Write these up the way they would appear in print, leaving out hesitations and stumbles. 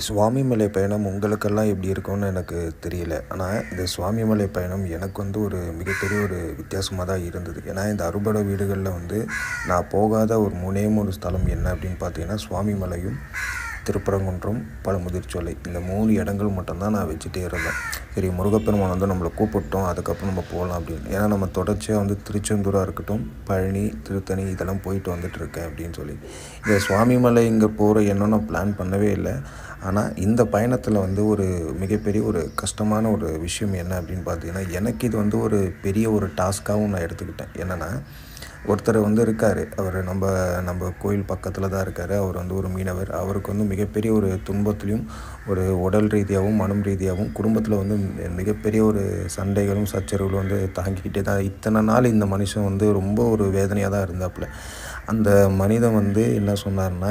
சுவாமிமலை பயணம் உங்களுக்கெல்லாம் எப்படி இருக்கும்னு எனக்கு தெரியல. ஆனால் இந்த சுவாமிமலை பயணம் எனக்கு ஒரு மிகப்பெரிய ஒரு வித்தியாசமாக தான் இருந்தது. ஏன்னா இந்த அறுபடை வீடுகளில் நான் போகாத ஒரு 3 ஸ்தலம் என்ன அப்படின்னு பார்த்தீங்கன்னா, சுவாமிமலையும், திருப்பரங்குன்றம், பழமுதிர்ச்சோலை. இந்த 3 இடங்கள் மட்டும்தான் நான் வச்சுட்டே இருந்தேன். சரி, முருகப்பெருமான் நம்மளை கூப்பிட்டோம், அதுக்கப்புறம் நம்ம போகலாம் அப்படின்னு. ஏன்னா நம்ம தொடர்ச்சியாக திருச்செந்தூராக இருக்கட்டும், பழனி, திருத்தணி இதெல்லாம் போயிட்டு வந்துட்டுருக்கேன் அப்படின்னு சொல்லி. இந்த சுவாமிமலை இங்கே போகிற எண்ணம் நான் பிளான் பண்ணவே இல்லை. ஆனால் இந்த பயணத்தில் ஒரு மிகப்பெரிய ஒரு கஷ்டமான ஒரு விஷயம் என்ன அப்படின்னு பார்த்தீங்கன்னா, எனக்கு இது ஒரு பெரிய ஒரு டாஸ்க்காகவும் நான் எடுத்துக்கிட்டேன். என்னென்னா, ஒருத்தர் இருக்கார். அவர் நம்ம கோயில் பக்கத்தில் தான் இருக்கார். அவர் ஒரு மீனவர். அவருக்கு மிகப்பெரிய ஒரு துன்பத்துலேயும், ஒரு உடல் ரீதியாகவும், மனம் ரீதியாகவும், குடும்பத்தில் மிகப்பெரிய ஒரு சண்டைகளும் சச்சரவுகளும் தாங்கிக்கிட்டே தான் இத்தனை நாள் இந்த மனுஷன் ரொம்ப ஒரு வேதனையாக தான் இருந்தாப்புல. அந்த மனிதன் என்ன சொன்னார்னா,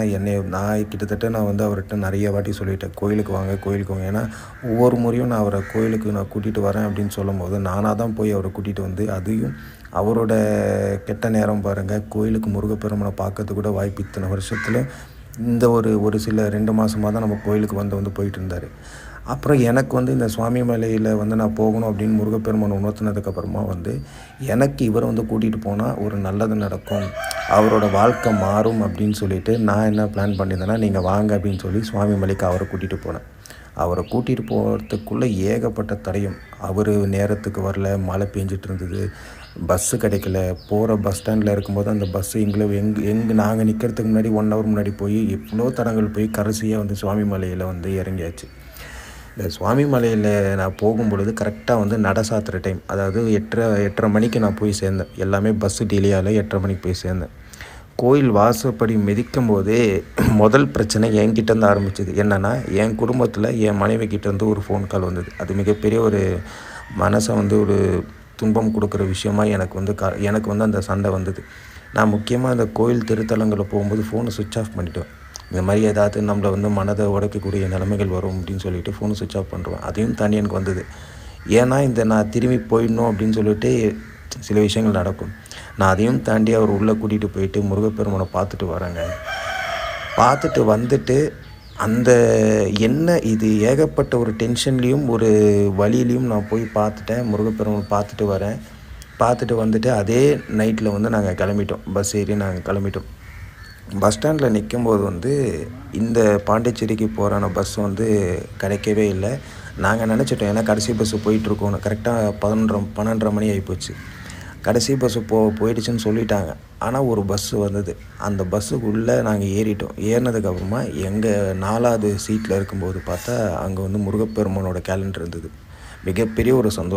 நான் கிட்டத்தட்ட நான் அவர்கிட்ட நிறைய வாட்டி சொல்லிட்டேன், கோயிலுக்கு வாங்க, கோயிலுக்கு வாங்க. ஏன்னா ஒவ்வொரு முறையும் நான் அவரை கோயிலுக்கு நான் கூட்டிகிட்டு வரேன் அப்படின்னு சொல்லும்போது, நானாக தான் போய் அவரை கூட்டிகிட்டு அதையும் அவரோட கெட்ட நேரம் பாருங்கள், கோயிலுக்கு முருகப்பெருமானை பார்க்கறதுக்கு கூட வாய்ப்பு இத்தனை வருஷத்தில் இந்த ஒரு சில 2 மாதமாக தான் நம்ம கோயிலுக்கு போயிட்டு இருந்தார். அப்புறம் எனக்கு இந்த சுவாமிமலையில் நான் போகணும் அப்படின்னு முருகப்பெருமான் உணர்த்தினதுக்கப்புறமா எனக்கு இவரை கூட்டிகிட்டு போனால் ஒரு நல்லது நடக்கும், அவரோட வாழ்க்கை மாறும் அப்படின்னு சொல்லிட்டு நான் என்ன பிளான் பண்ணியிருந்தேன்னா, நீங்கள் வாங்க அப்படின்னு சொல்லி சுவாமிமலைக்கு அவரை கூட்டிகிட்டு போனேன். அவரை கூட்டிகிட்டு போகிறதுக்குள்ளே ஏகப்பட்ட தடயம். அவர் நேரத்துக்கு வரல, மழை பெஞ்சிட்டு இருந்தது, பஸ்ஸு கிடைக்கல. போகிற பஸ் ஸ்டாண்டில் இருக்கும்போது அந்த பஸ்ஸு எங்கே நாங்கள் நிற்கிறதுக்கு முன்னாடி 1 ஹவர் முன்னாடி போய் எவ்வளோ தடங்கள் போய் கடைசியாக சுவாமிமலையில் இறங்கியாச்சு. இந்த சுவாமிமலையில் நான் போகும்பொழுது கரெக்டாக நட சாத்துற டைம், அதாவது 8:30 மணிக்கு நான் போய் சேர்ந்தேன். எல்லாமே பஸ்ஸு டிலேயால் 8:30 மணிக்கு போய் சேர்ந்தேன். கோயில் வாசப்படி மிதிக்கும் போதே முதல் பிரச்சனை என்கிட்டேருந்து ஆரம்பிச்சிது. என்னென்னா, என் குடும்பத்தில் என் மனைவி கிட்டேருந்து ஒரு ஃபோன் கால் வந்தது. அது மிகப்பெரிய ஒரு மனசை ஒரு துன்பம் கொடுக்குற விஷயமா எனக்கு அந்த சண்டை வந்தது. நான் முக்கியமாக அந்த கோயில் திருத்தலங்களில் போகும்போது ஃபோனை சுவிட்ச் ஆஃப் பண்ணிவிடுவேன். இந்த மாதிரி ஏதாவது நம்மளை மனதை உடைக்கக்கூடிய நிலைமைகள் வரும் அப்படின்னு சொல்லிட்டு ஃபோனை சுவிட்ச் ஆஃப் பண்ணுறேன். அதையும் தாண்டி எனக்கு வந்தது. ஏன்னா நான் திரும்பி போயிடணும் அப்படின்னு சொல்லிட்டு சில விஷயங்கள் நடக்கும். நான் அதையும் தாண்டி அவர் உள்ளே கூட்டிகிட்டு போயிட்டு முருகப்பெருமானை பார்த்துட்டு வரேங்க. பார்த்துட்டு வந்துட்டு அந்த இது ஏகப்பட்ட ஒரு டென்ஷன்லேயும் ஒரு வலியிலையும் நான் போய் பார்த்துட்டேன். முருகப்பெருமானை பார்த்துட்டு வரேன். பார்த்துட்டு வந்துட்டு அதே நைட்டில் நாங்கள் கிளம்பிட்டோம். பஸ் ஏறி நாங்கள் கிளம்பிட்டோம். பஸ் ஸ்டாண்டில் நிற்கும்போது இந்த பாண்டிச்சேரிக்கு போகிற பஸ் கிடைக்கவே இல்லை. நாங்கள் நினச்சிட்டோம், ஏன்னா கடைசி பஸ்ஸு போயிட்டுருக்கோன்னு. கரெக்டாக 12:30 மணி ஆகிப்போச்சு. கடைசி பஸ்ஸு போயிடுச்சுன்னு சொல்லிட்டாங்க. ஆனால் ஒரு பஸ்ஸு வந்தது. அந்த பஸ்ஸுக்குள்ளே நாங்கள் ஏறிட்டோம். ஏறினதுக்கப்புறமா எங்கள் 4வது சீட்டில் இருக்கும்போது பார்த்தா அங்கே முருகப்பெருமானோட கேலண்டர் இருந்தது. மிகப்பெரிய ஒரு சந்தோஷம்.